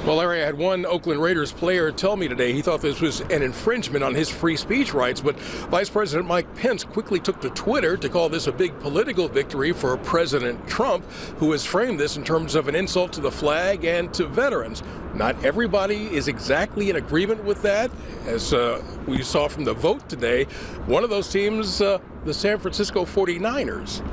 Well, Larry, I had one Oakland Raiders player tell me today he thought this was an infringement on his free speech rights, but Vice President Mike Pence quickly took to Twitter to call this a big political victory for President Trump, who has framed this in terms of an insult to the flag and to veterans. Not everybody is exactly in agreement with that. As we saw from the vote today, one of those teams, the San Francisco 49ers.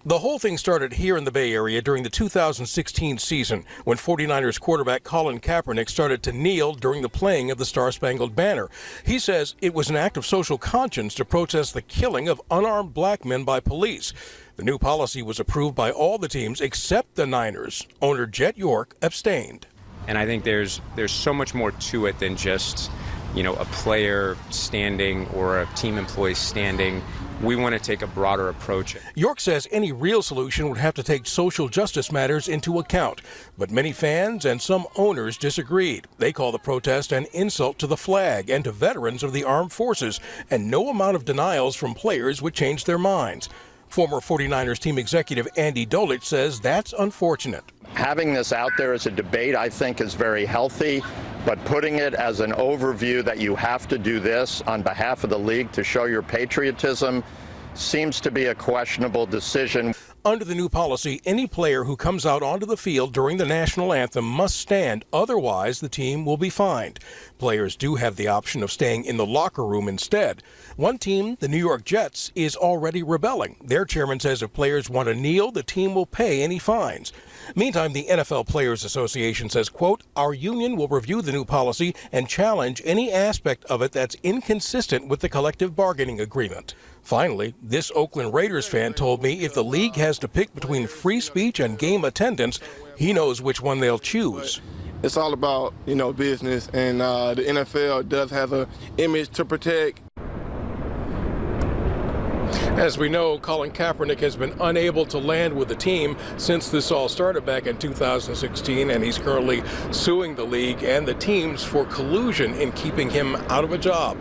The whole thing started here in the Bay Area during the 2016 season when 49ers quarterback Colin Kaepernick started to kneel during the playing of the Star-Spangled Banner. He says it was an act of social conscience to protest the killing of unarmed black men by police. The new policy was approved by all the teams except the Niners. Owner Jet York abstained. And I think there's so much more to it than just, a player standing or a team employee standing. We want to take a broader approach. York says any real solution would have to take social justice matters into account. But many fans and some owners disagreed. They call the protest an insult to the flag and to veterans of the armed forces, and no amount of denials from players would change their minds. Former 49ers team executive Andy Dolich says that's unfortunate. Having this out there as a debate, I think, is very healthy. But putting it as an overview that you have to do this on behalf of the league to show your patriotism seems to be a questionable decision. Under the new policy, any player who comes out onto the field during the national anthem must stand. Otherwise, the team will be fined. Players do have the option of staying in the locker room instead. One team, the New York Jets, is already rebelling. Their chairman says if players want to kneel, the team will pay any fines. Meantime, the NFL Players Association says, quote, "Our union will review the new policy and challenge any aspect of it that's inconsistent with the collective bargaining agreement." Finally, this Oakland Raiders fan told me if the league has to pick between free speech and game attendance, he knows which one they'll choose. It's all about, business, and the NFL does have an image to protect. As we know, Colin Kaepernick has been unable to land with the team since this all started back in 2016, and he's currently suing the league and the teams for collusion in keeping him out of a job.